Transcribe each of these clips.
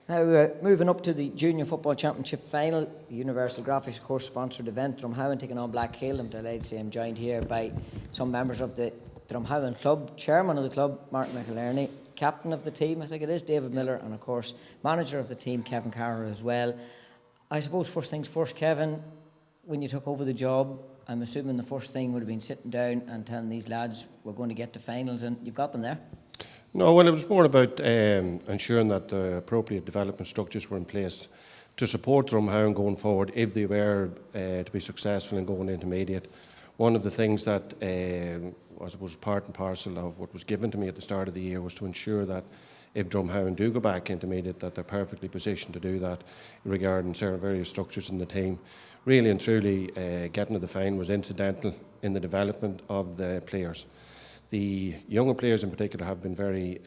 Now, moving up to the Junior Football Championship final, the Universal Graphics, of course, sponsored event. Drumhowan taking on Blackhill. I'm delighted to say I'm joined here by some members of the Drumhowan club, chairman of the club, Martin Elearney, captain of the team, I think it is, David Millar, and of course, manager of the team, Kevin Carragher as well. I suppose first things first, Kevin, when you took over the job, I'm assuming the first thing would have been sitting down and telling these lads we're going to get to finals, and you've got them there. No, well, it was more about ensuring that the appropriate development structures were in place to support Drumhowan going forward if they were to be successful in going intermediate. One of the things that was part and parcel of what was given to me at the start of the year was to ensure that if Drumhowan do go back intermediate, that they're perfectly positioned to do that regarding various structures in the team. Really and truly, getting to the final was incidental in the development of the players. The younger players in particular have been very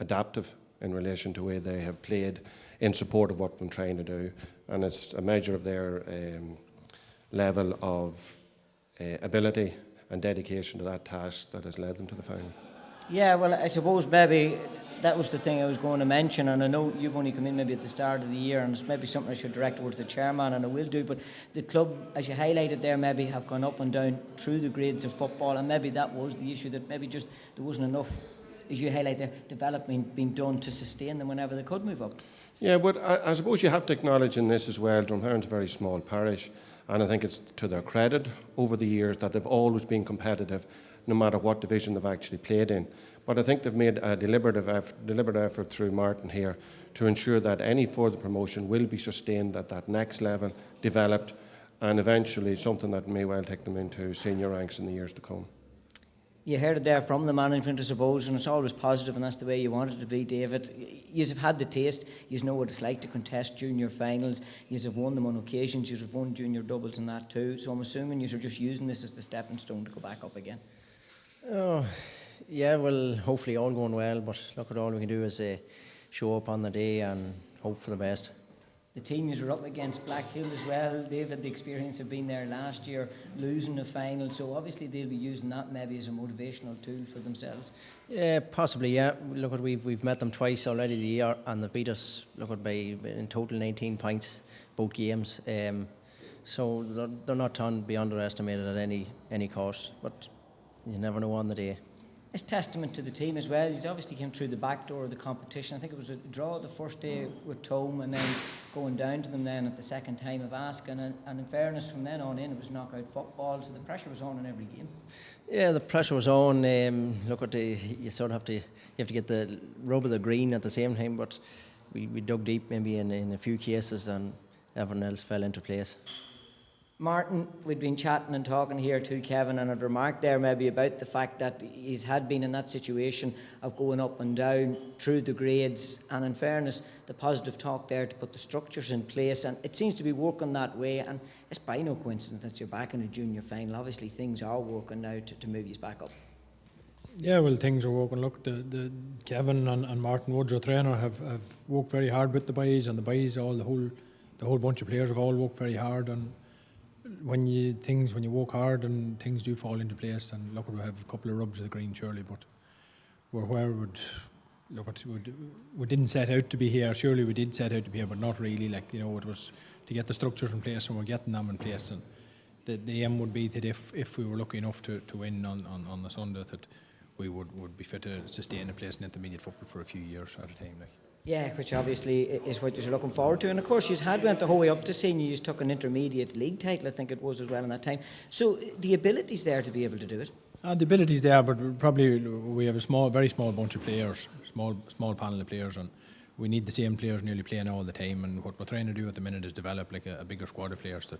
adaptive in relation to the way they have played in support of what we've been trying to do, and it's a measure of their level of ability and dedication to that task that has led them to the final. Yeah, well, I suppose maybe that was the thing I was going to mention, and I know you've only come in maybe at the start of the year, and it's maybe something I should direct towards the chairman, and I will do, but the club, as you highlighted there, maybe have gone up and down through the grades of football, and maybe that was the issue, that maybe just there wasn't enough, as you highlight there, development being done to sustain them whenever they could move up. Yeah, but I suppose you have to acknowledge in this as well, Drumhowan's a very small parish, and I think it's to their credit over the years that they've always been competitive, no matter what division they've actually played in. But I think they've made a deliberate effort through Martin here to ensure that any further promotion will be sustained at that next level, developed, and eventually something that may well take them into senior ranks in the years to come. You heard it there from the management, I suppose, and it's always positive, and that's the way you want it to be, David. You have had the taste, you know what it's like to contest junior finals, you have won them on occasions, you have won junior doubles and that too, so I'm assuming you're just using this as the stepping stone to go back up again. Oh, yeah, well, hopefully all going well, but look, at all we can do is show up on the day and hope for the best. The team you were up against Blackhill as well, they've had the experience of being there last year, losing the final, so obviously they'll be using that maybe as a motivational tool for themselves. Yeah, possibly, yeah. Look, we've met them twice already the year, and they've beat us, look, by in total 19 points, both games. So they're not to be underestimated at any cost, but you never know on the day. It's testament to the team as well. He's obviously came through the back door of the competition. I think it was a draw the first day with Tome, and then going down to them then at the second time of asking. And in fairness, from then on in, it was knockout football, so the pressure was on in every game. Yeah, the pressure was on. Look, you sort of have to get the rub of the green at the same time. But we dug deep maybe in a few cases, and everything else fell into place. Martin, we'd been chatting and talking here to Kevin, and I'd remarked there maybe about the fact that he's had been in that situation of going up and down through the grades, and in fairness, the positive talk there to put the structures in place, and it seems to be working that way, and it's by no coincidence that you're back in a junior final. Obviously things are working now to move you back up. Yeah, well, things are working. Look, the Kevin and Martin Woods, our trainer, have worked very hard with the boys, and the boys, the whole bunch of players have all worked very hard, and when you work hard and things do fall into place, and look, we have a couple of rubs of the green surely, but we're where we didn't set out to be here. Surely we did set out to be here, but not really. Like, it was to get the structures in place, and we're getting them in place. And the aim would be that if we were lucky enough to win on the Sunday, that we would be fit to sustain a place in intermediate football for a few years at a time. Like. Yeah, which obviously is what you're looking forward to. And of course, you went the whole way up to senior. You took an intermediate league title, I think it was, as well in that time. So the ability's there to be able to do it? The ability's there, but probably we have a very small bunch of players, small panel of players, and we need the same players nearly playing all the time. And what we're trying to do at the minute is develop like a bigger squad of players that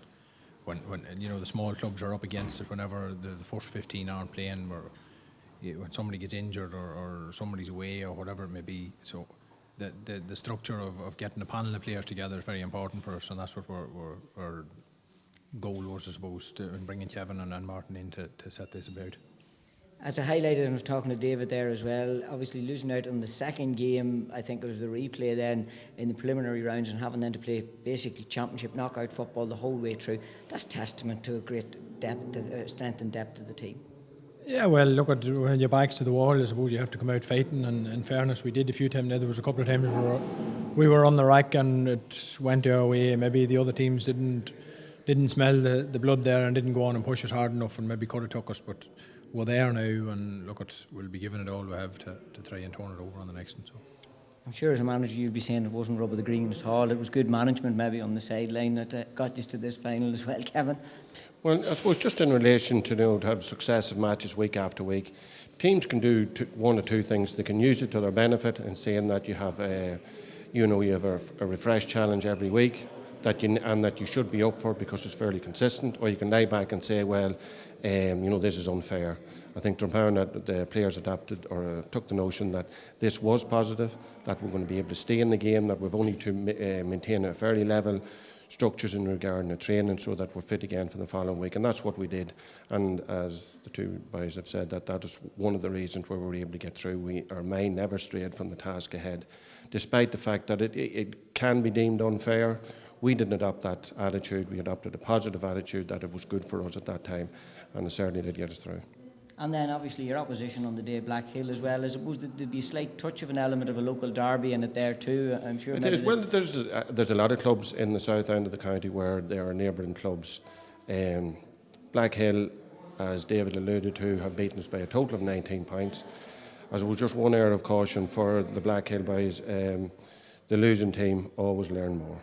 when the small clubs are up against it, whenever the first 15 aren't playing, or when somebody gets injured or somebody's away or whatever it may be. So the structure of getting a panel of players together is very important for us, and that's what our goal was, I suppose, in bringing Kevin and Martin in to set this about. As I highlighted, and I was talking to David there as well, obviously losing out on the second game, I think it was the replay then in the preliminary rounds, and having then to play basically championship knockout football the whole way through, that's testament to a great depth, strength and depth of the team. Yeah, well, look, when your back's to the wall, I suppose you have to come out fighting, and in fairness, we did a few times. There was a couple of times we were on the rack and it went our way. Maybe the other teams didn't smell the blood there and didn't go on and push it hard enough, and maybe could have took us. But we're there now, and look, we'll be giving it all we have to try and turn it over on the next one. So I'm sure as a manager you'll be saying it wasn't rub of the green at all. It was good management maybe on the sideline that got us to this final as well, Kevin. Well, I suppose just in relation to, to have successive matches week after week, teams can do one or two things. They can use it to their benefit in saying that you have a refresh challenge every week that you should be up for because it's fairly consistent, or you can lie back and say, well, this is unfair. I think Drumhowan, the players adapted or took the notion that this was positive, that we're going to be able to stay in the game, that we've only to maintain a fairly level structures in regard to training so that we're fit again for the following week, and that's what we did. And as the two boys have said, that is one of the reasons where we were able to get through. Our mind never strayed from the task ahead, despite the fact that it can be deemed unfair. We didn't adopt that attitude. We adopted a positive attitude that it was good for us at that time, and it certainly did get us through. And then obviously your opposition on the day, Black Hill as well. I suppose there'd be a slight touch of an element of a local derby in it there too. I'm sure. It is. Well, there's a lot of clubs in the south end of the county where there are neighbouring clubs. Black Hill, as David alluded to, have beaten us by a total of 19 points. As it was just one air of caution for the Black Hill boys, the losing team always learn more.